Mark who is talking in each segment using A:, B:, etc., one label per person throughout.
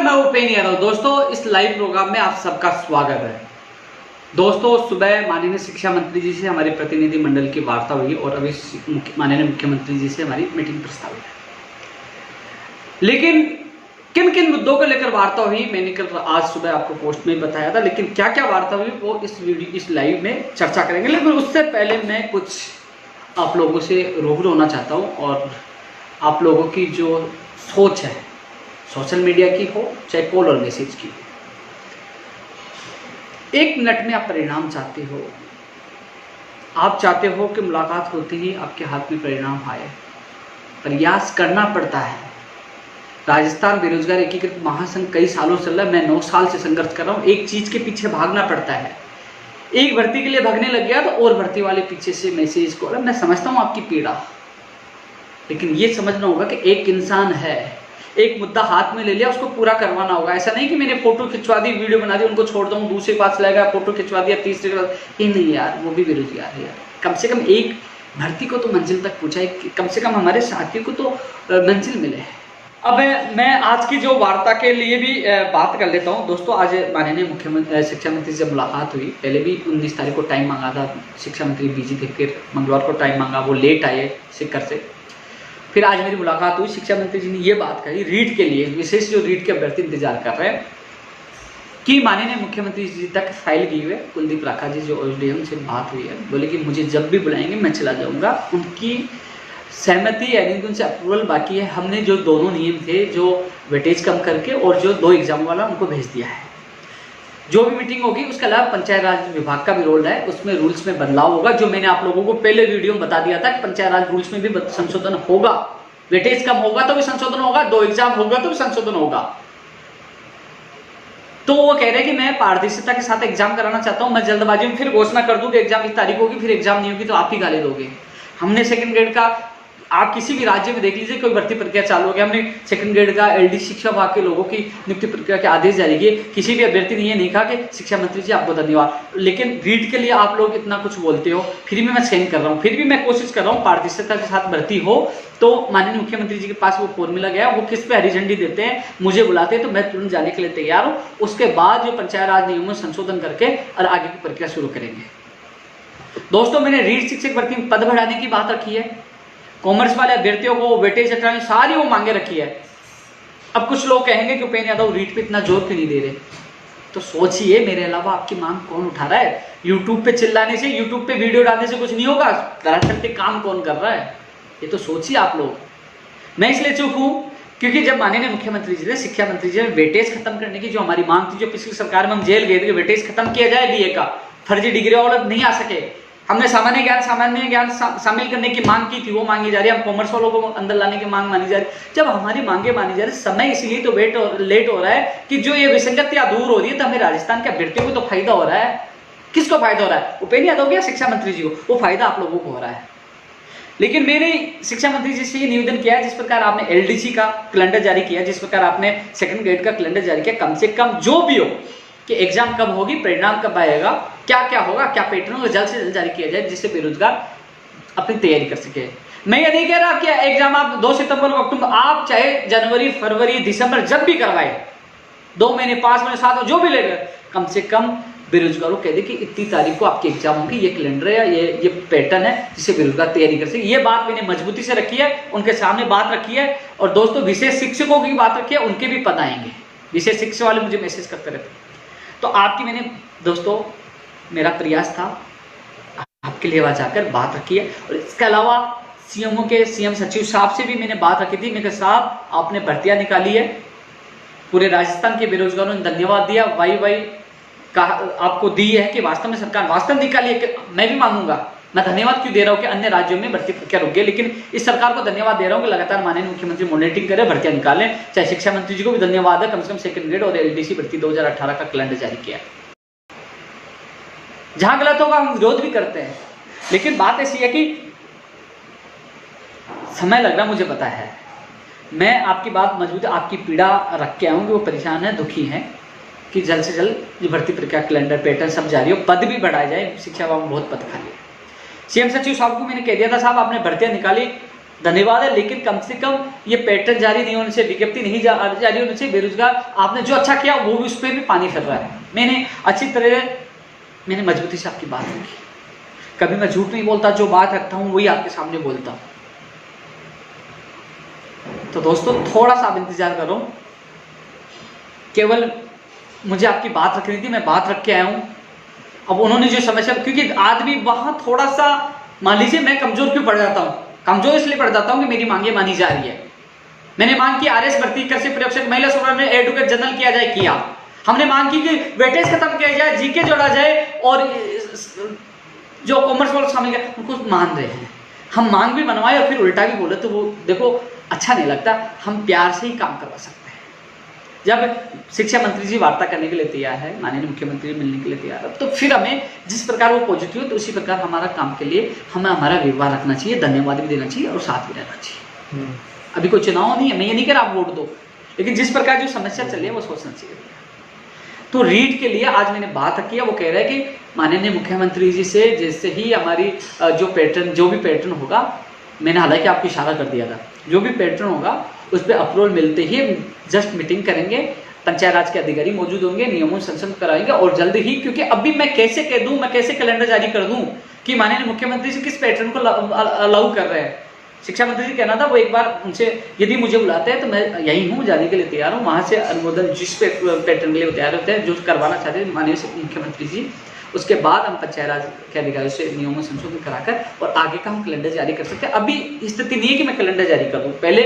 A: नमस्कार, मैं उपेंद्र यादव। दोस्तों, इस लाइव प्रोग्राम में आप सबका स्वागत है। दोस्तों, सुबह माननीय शिक्षा मंत्री जी से हमारे प्रतिनिधि मंडल की वार्ता हुई और अभी माननीय मुख्यमंत्री जी से हमारी मीटिंग प्रस्तावित है। लेकिन किन किन मुद्दों को लेकर वार्ता हुई मैंने कल आज सुबह आपको पोस्ट में बताया था, लेकिन क्या क्या वार्ता हुई वो इस लाइव में चर्चा करेंगे। लेकिन उससे पहले मैं कुछ आप लोगों से रूबरू होना चाहता हूँ और आप लोगों की जो सोच है, सोशल मीडिया की हो चाहे कॉल और मैसेज की, एक मिनट में आप परिणाम चाहते हो। आप चाहते हो कि मुलाकात होते ही आपके हाथ में परिणाम आए। प्रयास करना पड़ता है। राजस्थान बेरोजगार एकीकृत महासंघ कई सालों से चल रहा है। मैं 9 साल से संघर्ष कर रहा हूँ। एक चीज के पीछे भागना पड़ता है। एक भर्ती के लिए भागने लग गया तो और भर्ती वाले पीछे से मैसेज को। मैं समझता हूँ आपकी पीड़ा, लेकिन ये समझना होगा कि एक इंसान है, एक मुद्दा हाथ में ले लिया, उसको पूरा करवाना होगा। ऐसा नहीं कि मैंने फोटो खिंचवा दी, वीडियो बना दी, उनको छोड़ दूँ, दूसरे के पास लगेगा, फोटो खिंचवा दिया, तीसरे के पास। ये नहीं यार, वो भी बेरोजगार है यार। कम से कम एक भर्ती को तो मंजिल तक पहुंचाए, कम से कम हमारे साथियों को तो मंजिल मिले। अब मैं आज की जो वार्ता के लिए भी बात कर लेता हूँ। दोस्तों, आज माननीय मुख्यमंत्री शिक्षा मंत्री से मुलाकात हुई। पहले भी 19 तारीख को टाइम मांगा था, शिक्षा मंत्री बिजी थे, फिर मंगलवार को टाइम मांगा, वो लेट आए सिक्कर से। फिर आज मेरी मुलाकात हुई। शिक्षा मंत्री जी ने ये बात कही, रीट के लिए विशेष जो रीट के अभ्यर्थी इंतजार कर रहे हैं कि माननीय मुख्यमंत्री जी तक फाइल की हुई है। कुलदीप राठा जी जो OSDM से बात हुई है, बोले कि मुझे जब भी बुलाएंगे मैं चला जाऊंगा। उनकी सहमति यानी उनसे अप्रूवल बाकी है। हमने जो दोनों नियम थे, जो वेटेज कम करके और जो 2 एग्जाम वाला, उनको भेज दिया है। जो भी मीटिंग होगी उसके अलावा पंचायत राज विभाग का भी रोल है, उसमें रूल्स में बदलाव होगा। जो मैंने आप लोगों को पहले वीडियो में बता दिया था कि पंचायत राज रूल्स में भी संशोधन होगा। वेटेज कम होगा तो भी संशोधन होगा, 2 एग्जाम होगा तो भी संशोधन होगा। तो वो कह रहे हैं कि मैं पारदर्शिता के साथ एग्जाम कराना चाहता हूं। मैं जल्दबाजी में फिर घोषणा कर दूं कि एग्जाम इस तारीख होगी, फिर एग्जाम नहीं होगी तो आप ही गाली दोगे। हमने सेकंड ग्रेड का, आप किसी भी राज्य में देख लीजिए, कोई भर्ती प्रक्रिया चालू हो गया, हमने सेकंड ग्रेड का LD शिक्षा विभाग के लोगों की नियुक्ति प्रक्रिया के आदेश जारी किए। किसी भी अभ्यर्थी ने ये नहीं कहा कि शिक्षा मंत्री जी आपको धन्यवाद। लेकिन रीट के लिए आप लोग इतना कुछ बोलते हो, फिर भी मैं सहन कर रहा हूँ, फिर भी मैं कोशिश कर रहा हूँ पारदर्शिता के साथ भर्ती हो। तो माननीय मुख्यमंत्री जी के पास वो फॉर्मूला गया, वो किस पे हरी झंडी देते हैं, मुझे बुलाते हैं तो मैं तुरंत जाने के लिए तैयार हूँ। उसके बाद जो पंचायत राज नियमों में संशोधन करके और आगे की प्रक्रिया शुरू करेंगे। दोस्तों, मैंने रीट शिक्षक भर्ती में पद बढ़ाने की बात रखी है। कॉमर्स वाले अभ्यर्थियों को वेटेज हटाने सारी वो मांगे रखी है। अब कुछ लोग कहेंगे कि उपेंद्र यादव रीट पे इतना जोर क्यों नहीं दे रहे, तो सोचिए मेरे अलावा आपकी मांग कौन उठा रहा है। यूट्यूब पे चिल्लाने से, यूट्यूब पे वीडियो डालने से कुछ नहीं होगा। दरअसल पे काम कौन कर रहा है, ये तो सोचिए आप लोग। मैं इसलिए चुप हूं क्योंकि जब माननीय मुख्यमंत्री जी ने, शिक्षा मंत्री जी ने वेटेज खत्म करने की जो हमारी मांग थी, जो पिछली सरकार में हम जेल गए थे कि वेटेज खत्म किया जाए, BA का फर्जी डिग्री वाले नहीं आ सके, हमने सामान्य ज्ञान शामिल करने की मांग की थी, वो मांगी जा रही है। हम कॉमर्स वालों को अंदर लाने की मांग मानी जा रही है। जब हमारी मांगे मानी जा रही है, समय इसलिए तो लेट हो रहा है कि जो ये विसंगतियां दूर हो रही है, तो हमें राजस्थान के अभ्यर्थियों को तो फायदा हो रहा है। किसको फायदा हो रहा है? उपेंद्र यादव या शिक्षा मंत्री जी को? वो फायदा आप लोगों को हो रहा है। लेकिन मैंने शिक्षा मंत्री जी से ये निवेदन किया है, जिस प्रकार आपने LDC का कैलेंडर जारी किया, जिस प्रकार आपने सेकंड ग्रेड का कैलेंडर जारी किया, कम से कम जो भी हो कि एग्जाम कब होगी, परिणाम कब आएगा, क्या क्या होगा, क्या पैटर्न होगा, जल्द से जल्द जारी किया जाए, जिससे बेरोजगार अपनी तैयारी कर सके। मैं ये नहीं कह रहा कि एग्जाम आप 2 सितंबर को, अक्टूबर, आप चाहे जनवरी, फरवरी, दिसंबर जब भी करवाए, 2 महीने, 5 महीने, 7 जो भी लेगा, कम से कम बेरोजगारों कह दे कि इतनी तारीख को आपके एग्जाम होंगे, ये कैलेंडर है, ये पैटर्न है, जिससे बेरोजगार तैयारी कर सके। ये बात मैंने मजबूती से रखी है, उनके सामने बात रखी है। और दोस्तों, विशेष शिक्षकों की बात रखी है, उनके भी पद आएंगे। विशेष शिक्षक वाले मुझे मैसेज करते रहते, तो आपकी मैंने दोस्तों, मेरा प्रयास था आपके लिए वहां जाकर बात रखी है। और इसके अलावा CMO के CM सचिव साहब से भी मैंने बात रखी थी। मैंने साहब, आपने भर्तियां निकाली है, पूरे राजस्थान के बेरोजगारों ने धन्यवाद दिया, वाई का आपको दी है कि वास्तव में सरकार वास्तव निकाली है। मैं भी मांगूंगा, मैं धन्यवाद क्यों दे रहा हूँ कि अन्य राज्यों में भर्ती प्रक्रिया रुक गई, लेकिन इस सरकार को धन्यवाद दे रहा हूँ कि लगातार माननीय मुख्यमंत्री मॉनिटरिंग करे, भर्तियां निकालें। चाहे शिक्षा मंत्री जी को भी धन्यवाद है, कम से कम सेकंड ग्रेड और LDC भर्ती 2018 का कैलेंडर जारी किया। जहां गलत होगा हम विरोध भी करते हैं, लेकिन बात ऐसी है कि समय लग रहा, मुझे पता है। मैं आपकी बात मजबूत, आपकी पीड़ा रख के आऊंगी, वो परेशान है, दुखी है कि जल्द से जल्द जो भर्ती प्रक्रिया, कैलेंडर, पैटर्न सब जारी हो, पद भी बढ़ाए जाए। शिक्षा विभाग में बहुत पद खाली है। CM सचिव साहब को मैंने कह दिया था, साहब आपने भर्तियां निकाली, धन्यवाद है, लेकिन कम से कम ये पैटर्न जारी नहीं होने से, विज्ञप्ति नहीं जारी होने से बेरोजगार आपने जो अच्छा किया वो भी उस पर भी पानी फिर रहा है। मैंने अच्छी तरह मैंने मजबूती से आपकी बात रखी, कभी मैं झूठ नहीं बोलता, जो बात रखता हूं वही आपके सामने बोलता। तो दोस्तों थोड़ा सा आप इंतजार करो, केवल मुझे आपकी बात रखनी थी, मैं बात रख के आया हूं। अब उन्होंने जो समस्या, क्योंकि आदमी वहां थोड़ा सा, मान लीजिए मैं कमजोर क्यों पड़ जाता हूं, कमजोर इसलिए पड़ जाता हूं कि मेरी मांगे मानी जा रही है। मैंने मांग की आरएस भर्ती, कृषि प्रयोगशाला, महिला सुरक्षा में एडवोकेट जनरल किया जाए, किया। हमने मांग की कि वेटेज खत्म किया जाए, जीके जोड़ा जाए और जो कॉमर्स वाले शामिल किया, उनको मान रहे हैं। हम मांग भी बनवाए और फिर उल्टा भी बोले तो वो देखो अच्छा नहीं लगता। हम प्यार से ही काम करवा सकते हैं। जब शिक्षा मंत्री जी वार्ता करने के लिए तैयार है, माननीय मुख्यमंत्री मिलने के लिए तैयार है, तो फिर हमें जिस प्रकार वो पॉजिटिव है तो उसी प्रकार हमारा काम के लिए हमें हमारा व्यवहार रखना चाहिए, धन्यवाद भी देना चाहिए और साथ भी रहना चाहिए। अभी कोई चुनाव नहीं है, मैं ये नहीं कह रहा आप वोट दो, लेकिन जिस प्रकार जो समस्या चल रही है वो सोचना चाहिए। तो रीट के लिए आज मैंने बात रखी है, वो कह रहे हैं कि माननीय मुख्यमंत्री जी से जैसे ही हमारी जो भी पैटर्न होगा, मैंने हालांकि आपको इशारा कर दिया था, जो भी पैटर्न होगा उस पर अप्रूवल मिलते ही जस्ट मीटिंग करेंगे, पंचायत राज के अधिकारी मौजूद होंगे, नियमों संशोधन कराएंगे और जल्द ही, क्योंकि अभी मैं कैसे कह दूं, मैं कैसे कैलेंडर जारी कर दूं कि माननीय मुख्यमंत्री जी किस पैटर्न को अलाउ कर रहे हैं। शिक्षा मंत्री जी कहना था, वो एक बार उनसे यदि मुझे बुलाते हैं तो मैं यही हूँ, जाने के लिए तैयार हूँ, वहाँ से अनुमोदन जिस पैटर्न के लिए तैयार होते हैं, जो करवाना चाहते हैं माननीय मुख्यमंत्री जी, उसके बाद हम पंचायत राज के अधिकारियों से नियमों में संशोधन कराकर और आगे का हम कैलेंडर जारी कर सकते हैं। अभी स्थिति नहीं है कि मैं कैलेंडर जारी कर दूँ, पहले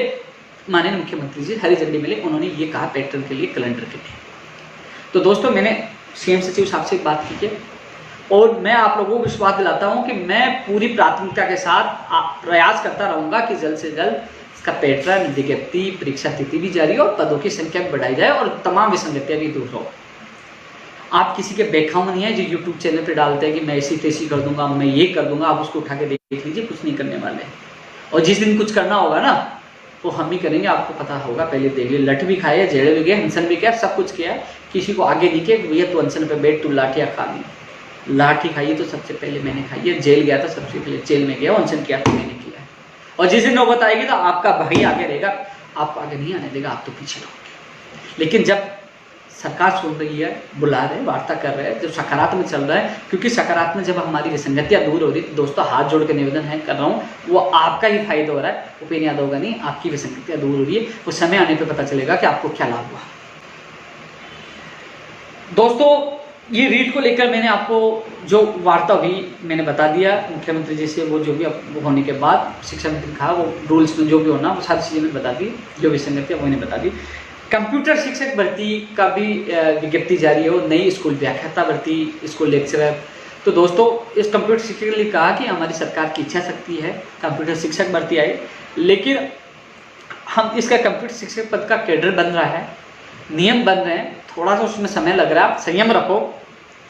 A: माननीय मुख्यमंत्री जी हरी झंडी मिले, उन्होंने ये कहा पैटर्न के लिए, कैलेंडर के लिए। तो दोस्तों मैंने सीएम सचिव साहब से बात की है और मैं आप लोगों को विश्वास दिलाता हूं कि मैं पूरी प्राथमिकता के साथ प्रयास करता रहूंगा कि जल्द से जल्द इसका पैटर्न, विज्ञप्ति, परीक्षा तिथि भी जारी हो और पदों की संख्या भी बढ़ाई जाए और तमाम विसंगतियां भी दूर हो। आप किसी के बेखाम नहीं है जो यूट्यूब चैनल पे डालते हैं कि मैं ऐसी तैसी कर दूंगा, मैं ये कर दूंगा, आप उसको उठा के देख लीजिए, कुछ नहीं करने वाले। और जिस दिन कुछ करना होगा ना वो हम ही करेंगे, आपको पता होगा, पहले देख लिए। लठ भी खाए, जेड़े भी गए, अनशन भी किया, सब कुछ किया, किसी को आगे नहीं किया भैया तू अनशन पे बैठ, तू लाठियाँ खा ली। लाठी खाई तो सबसे पहले मैंने खाई है, जेल गया था सबसे पहले जेल में गया, अनशन किया तो मैंने किया है। और जिस दिन नौबत आएगी तो आपका भाई आगे रहेगा, आपको आगे नहीं आने देगा, आप तो पीछे रहोगे। लेकिन जब सरकार सुन रही है, बुला रहे, वार्ता कर रहे हैं, जब सकारात्मक चल रहा है, क्योंकि सकारात्मक जब हमारी विसंगतियां दूर हो रही है तो दोस्तों हाथ जोड़ के निवेदन है कर रहा हूँ, वो आपका ही फायदा हो रहा है, उपेन्द्र यादव का नहीं, आपकी विसंगतियां दूर हो रही है। वो समय आने पे पता चलेगा कि आपको क्या लाभ हुआ। दोस्तों ये रीट को लेकर मैंने आपको जो वार्ता हुई मैंने बता दिया मुख्यमंत्री जी से, वो जो भी होने के बाद शिक्षा मंत्री कहा वो रूल्स में जो भी होना वो सारी चीज़ें मैंने बता दी, जो विसंगतियां वो मैंने बता दी। कंप्यूटर शिक्षक भर्ती का भी विज्ञप्ति जारी हो, नई स्कूल व्याख्याता भर्ती, स्कूल लेक्चरर। तो दोस्तों इस कंप्यूटर शिक्षक के लिए कहा कि हमारी सरकार की इच्छा शक्ति है कंप्यूटर शिक्षक भर्ती आई, लेकिन हम इसका कंप्यूटर शिक्षक पद का कैडर बन रहा है, नियम बन रहे हैं, थोड़ा सा उसमें समय लग रहा है, आप संयम रखो,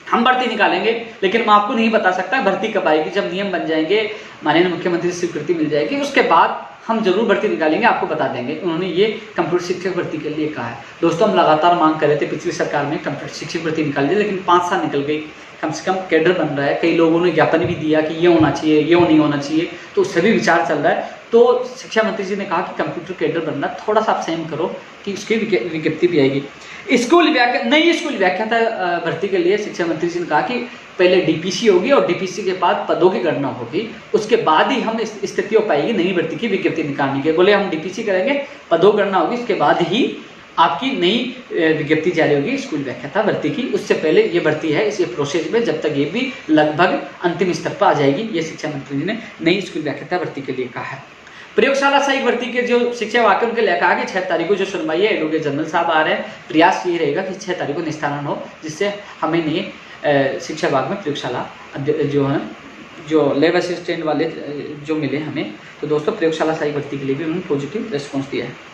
A: हम भर्ती निकालेंगे, लेकिन मैं आपको नहीं बता सकता भर्ती कब आएगी। जब नियम बन जाएंगे, माननीय मुख्यमंत्री से स्वीकृति मिल जाएगी, उसके बाद हम जरूर भर्ती निकालेंगे, आपको बता देंगे। उन्होंने ये कंप्यूटर शिक्षक भर्ती के लिए कहा है। दोस्तों हम लगातार मांग कर रहे थे, पिछली सरकार में कंप्यूटर शिक्षक भर्ती निकाल दी, लेकिन 5 साल निकल गई, कम से कम कैडर बन रहा है। कई लोगों ने ज्ञापन भी दिया कि ये होना चाहिए, ये नहीं होना चाहिए, तो उससे भी विचार चल रहा है। तो शिक्षा मंत्री जी ने कहा कि कंप्यूटर कैडर बनना, थोड़ा सा आप सहम करो कि उसकी विज्ञप्ति भी आएगी। नई स्कूल व्याख्याता भर्ती के लिए शिक्षा मंत्री जी ने कहा कि पहले डीपीसी होगी और डीपीसी के बाद पदों की गणना होगी, उसके बाद ही हम स्थिति हो पाएगी नई भर्ती की विज्ञप्ति निकालने के। बोले हम डीपीसी करेंगे, पदों गणना होगी, उसके बाद ही आपकी नई विज्ञप्ति जारी होगी स्कूल व्याख्याता भर्ती की। उससे पहले ये भर्ती है, इस प्रोसेस में जब तक ये भी लगभग अंतिम स्तर पर आ जाएगी, ये शिक्षा मंत्री जी ने नई स्कूल व्याख्याता भर्ती के लिए कहा है। प्रयोगशाला सहायक भर्ती के जो शिक्षा वाक्य उनके लिए कहा कि 6 तारीख को जो सुनवाई है, एडवोकेट जनरल साहब आ रहे हैं, प्रयास ये रहेगा कि 6 तारीख को निस्तारण हो, जिससे हमें नए शिक्षा विभाग में प्रयोगशाला जो है, जो लैब असिस्टेंट वाले जो मिले हमें। तो दोस्तों प्रयोगशाला सहायक भर्ती के लिए भी उन्होंने पॉजिटिव रिस्पॉन्स दिया है।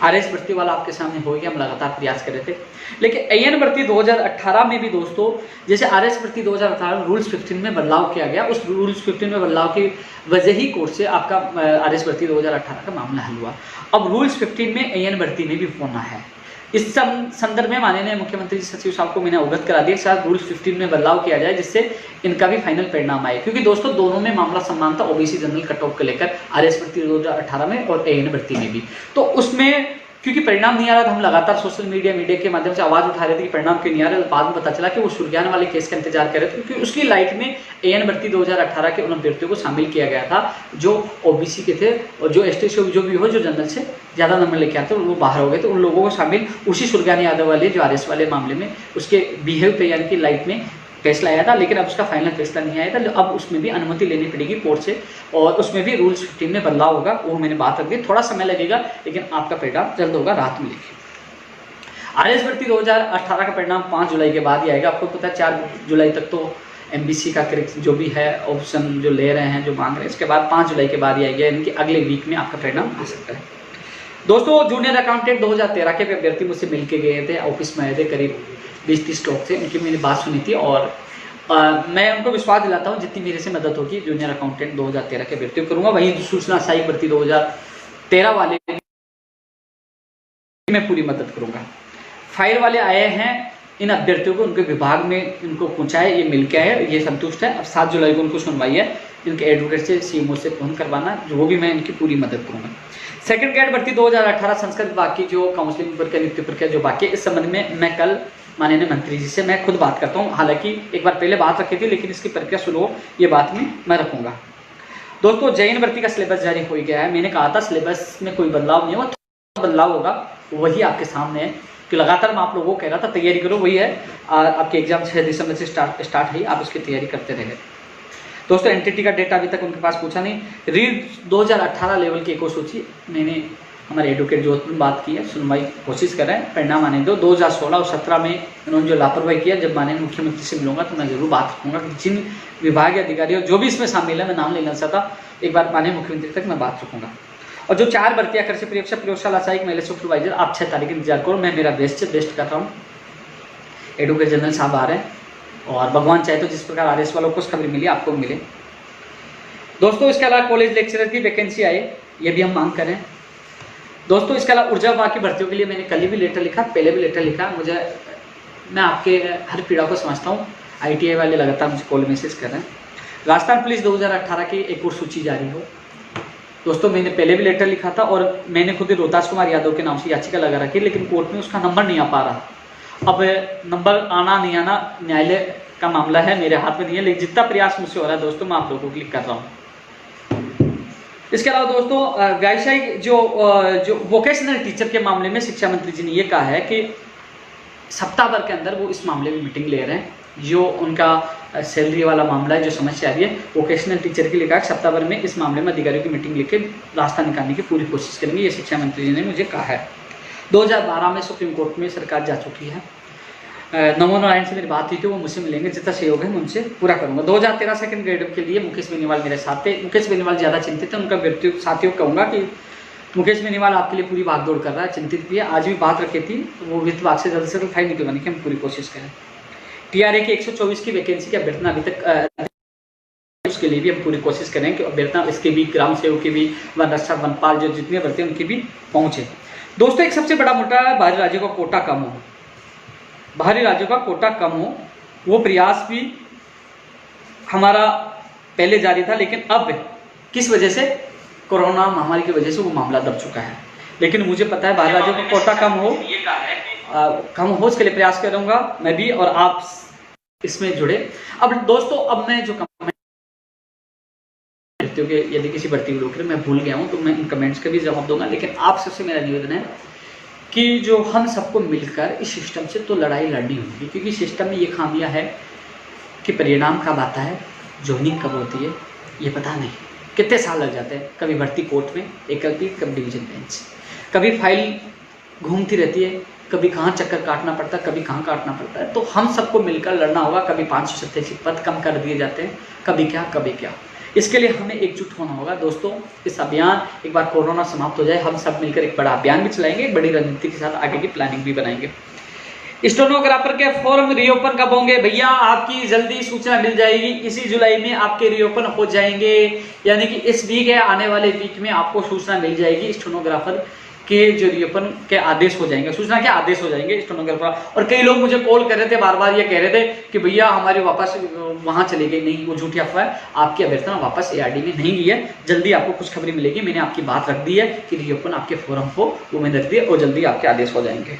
A: आरएस भर्ती वाला आपके सामने हो गया, हम लगातार प्रयास कर रहे थे, लेकिन एएन भर्ती 2018 में भी दोस्तों, जैसे आरएस भर्ती 2018 रूल्स 15 में बदलाव किया गया, उस रूल्स 15 में बदलाव की वजह ही कोर्ट से आपका आरएस भर्ती 2018 का मामला हल हुआ। अब रूल्स 15 में एएन भर्ती में भी होना है। इस संदर्भ में माननीय मुख्यमंत्री सचिव साहब को मैंने अवगत करा दिया, शायद रूल 15 में बदलाव किया जाए जिससे इनका भी फाइनल परिणाम आए, क्योंकि दोस्तों दोनों में मामला समान था, ओबीसी जनरल कट ऑफ को लेकर आरएस भर्ती 2018 में और एएन भर्ती में भी। तो उसमें क्योंकि परिणाम नहीं आ रहा था, हम लगातार सोशल मीडिया के माध्यम से आवाज उठा रहे थे कि परिणाम क्यों नहीं आ रहा। बाद में पता चला कि वो सुरगान वाले केस का इंतजार कर रहे थे, क्योंकि उसकी लाइट में एएन भर्ती 2018 के उन अभ्यर्थियों को शामिल किया गया था जो ओबीसी के थे और जो एसटी से जो भी हो, जो जनरल से ज्यादा नंबर लेके आते वो बाहर हो गए थे, उन लोगों को शामिल उसी सुरगान यादव वाले जो आरएस वाले मामले में उसके बिहेव पे यानी कि लाइट में फैसला आया था, लेकिन अब उसका फाइनल फैसला नहीं आया था। अब उसमें भी अनुमति लेनी पड़ेगी कोर्ट से और उसमें भी रूल्स 15 में बदलाव होगा, वो मैंने बात रख दी। थोड़ा समय लगेगा लेकिन आपका परिणाम जल्द होगा, राहत मिलेगी। आरएस भर्ती 2018 का परिणाम 5 जुलाई के बाद ही आएगा। आपको पता है 4 जुलाई तक तो एमबीसी का जो भी है ऑप्शन जो ले रहे हैं, जो मांग रहे हैं, इसके बाद 5 जुलाई के बाद ही आएगा, यानी कि अगले वीक में आपका परिणाम आ सकता है। दोस्तों जूनियर अकाउंटेंट 2013 के अभ्यर्थी मुझसे मिल के गए थे, ऑफिस में आए थे, करीब 20-30 लोग थे, उनकी मैंने बात सुनी थी और मैं उनको विश्वास दिलाता हूँ जितनी मेरे से मदद होगी जूनियर अकाउंटेंट 2013 के अभ्यर्थियों करूँगा। वहीं सूचना सहायक भर्ती 2013 वाले मैं पूरी मदद करूँगा। फायर वाले आए हैं, इन अभ्यर्थियों को उनके विभाग में इनको पहुँचाए, ये मिल के आए, ये संतुष्ट है। अब 7 जुलाई को उनको सुनवाई है, इनके एडवोकेट से सीएमओ से फोन करवाना, जो भी मैं इनकी पूरी मदद करूँगा। सेकंड ग्रेड भर्ती 2018 संस्कृत विभाग की जो काउंसलिंग प्रक्रिया, नियुक्ति प्रक्रिया जो बाकी है, इस संबंध में मैं कल माननीय मंत्री जी से मैं खुद बात करता हूँ। हालांकि एक बार पहले बात रखी थी, लेकिन इसकी प्रक्रिया शुरू हो ये बात में मैं रखूंगा। दोस्तों जैन भर्ती का सिलेबस जारी हो गया है। मैंने कहा था सिलेबस में कोई बदलाव नहीं होगा, थोड़ा बदलाव होगा, वही आपके सामने है कि लगातार मैं आप लोगों को कह रहा था तैयारी करो, वही है। आपके एग्जाम 6 दिसंबर से स्टार्ट है, आप उसकी तैयारी करते रहे। दोस्तों एनटीटी का डेटा अभी तक उनके पास पूछा नहीं। रीड 2018 लेवल की एक और सूची मैंने हमारे एडवोकेट जोधपुर बात की है, सुनवाई कोशिश कर रहे हैं, परिणाम आने दो। 2016 और 17 में इन्होंने जो लापरवाही किया, जब माननीय मुख्यमंत्री से मिलूंगा तो मैं जरूर बात रखूंगा कि जिन विभाग अधिकारी जो भी इसमें शामिल है, मैं नाम लेना चाहता, एक बार माननीय मुख्यमंत्री तक मैं बात रखूंगा। और जो 4 भर्तियां कृषि परीक्षा प्रयोगशाला सहायक महिला सुपरवाइजर, आप 6 तारीख इंतजार करो, मैं मेरा बेस्ट कर रहा हूँ। एडवोकेट जनरल साहब आ रहे हैं और भगवान चाहे तो जिस प्रकार आरएस वालों को खबर मिली आपको मिले। दोस्तों इसके अलावा कॉलेज लेक्चरर की वैकेंसी आए, ये भी हम मांग करें। दोस्तों इसके अलावा ऊर्जा विभाग की भर्तियों के लिए मैंने कल भी लेटर लिखा, पहले भी लेटर लिखा। मैं आपके हर पीड़ा को समझता हूँ। आईटीआई वाले लगातार मुझे कॉल मैसेज कर रहे हैं। राजस्थान पुलिस 2018 की एक और सूची जारी हो। दोस्तों मैंने पहले भी लेटर लिखा था और मैंने खुद ही रोहतास कुमार यादव के नाम से याचिका लगा रखी, लेकिन कोर्ट में उसका नंबर नहीं आ पा रहा। अब नंबर आना नहीं आना न्यायालय का मामला है, मेरे हाथ में नहीं है, लेकिन जितना प्रयास मुझसे हो रहा है दोस्तों मैं आप लोगों को क्लिक कर रहा हूँ। इसके अलावा दोस्तों व्यावसायिक जो वोकेशनल टीचर के मामले में शिक्षा मंत्री जी ने ये कहा है कि सप्ताह भर के अंदर वो इस मामले में मीटिंग ले रहे हैं। जो उनका सैलरी वाला मामला है, जो समस्या आ रही है वोकेशनल टीचर के लिए कहा सप्ताह भर में इस मामले में अधिकारियों की मीटिंग लेके रास्ता निकालने की पूरी कोशिश करेंगे, ये शिक्षा मंत्री जी ने मुझे कहा है। 2012 में सुप्रीम कोर्ट में सरकार जा चुकी है। नमो नारायण से मेरी बात हुई थी, वो मुझसे मिलेंगे, जितना सहयोग है मैं उनसे पूरा करूंगा। 2013 सेकंड ग्रेड के लिए मुकेश बेनीवाल मेरे साथ थे। मुकेश बेनीवाल ज़्यादा चिंतित है, उनका व्यक्तिगत साथियों को कहूँगा कि मुकेश बेनीवाल आपके लिए पूरी भागदौड़ कर रहा है, चिंतित भी है। आज भी बात रखी थी, वो वित्त विभाग से जल्द से जल्द फाइल निकलवाने की हम पूरी कोशिश करें। टीआरए की 124 की वैकेंसी की अभ्यर्थना अभी तक, उसके लिए भी हम पूरी कोशिश करें कि अभ्यर्थना इसके भी ग्राम सेवक की भी, वन रक्षक वनपाल जो जितने भर्ती हैं उनकी भी पहुँचे। दोस्तों एक सबसे बड़ा मुद्दा है बाहरी राज्यों का कोटा कम हो। बाहरी राज्यों का कोटा कम हो, वो प्रयास भी हमारा पहले जारी था, लेकिन अब किस वजह से, कोरोना महामारी की वजह से वो मामला दब चुका है। लेकिन मुझे पता है बाहरी राज्यों का कोटा कम हो उसके लिए प्रयास करूंगा मैं भी, और आप इसमें जुड़े। अब दोस्तों अब मैं जो यदि किसी भर्ती को मैं भूल गया हूं तो मैं इन कमेंट्स का भी जवाब दूंगा, लेकिन आप सबसे मेरा निवेदन है कि जो हम सबको मिलकर इस सिस्टम से तो लड़ाई लड़नी होगी, क्योंकि सिस्टम में ये खामियां है कि परिणाम कब आता है, ज्वाइनिंग कब होती है ये पता नहीं, कितने साल लग जाते हैं। कभी भर्ती कोर्ट में एकल पीठ, कभी डिवीजन बेंच, कभी फाइल घूमती रहती है, कभी कहाँ चक्कर काटना पड़ता है, कभी कहाँ काटना पड़ता है। तो हम सबको मिलकर लड़ना होगा। कभी 587 पद कम कर दिए जाते हैं, कभी क्या। इसके लिए हमें एकजुट होना होगा दोस्तों। इस अभियान एक बार कोरोना समाप्त हो जाए, हम सब मिलकर एक बड़ा अभियान भी चलाएंगे, एक बड़ी रणनीति के साथ आगे की प्लानिंग भी बनाएंगे। स्टेनोग्राफर के फॉर्म रीओपन कब होंगे भैया? आपकी जल्दी सूचना मिल जाएगी। इसी जुलाई में आपके रीओपन हो जाएंगे, यानी कि इस वीक या आने वाले वीक में आपको सूचना मिल जाएगी स्टेनोग्राफर
B: कि जो रिओपन के आदेश हो जाएंगे, सूचना के आदेश हो जाएंगे स्टेनोग्राफर। और कई लोग मुझे कॉल कर रहे थे, बार बार ये कह रहे थे कि भैया हमारी वापस वहां चली गई। नहीं, वो झूठी अफवाह है, आपकी अभ्यर्थना वापस एआरडी में नहीं गई है। जल्दी आपको खुशखबरी मिलेगी। मैंने आपकी बात रख दी है कि रिओपन आपके फॉर्म को वो मैंने रख दिया और जल्दी आपके आदेश हो जाएंगे।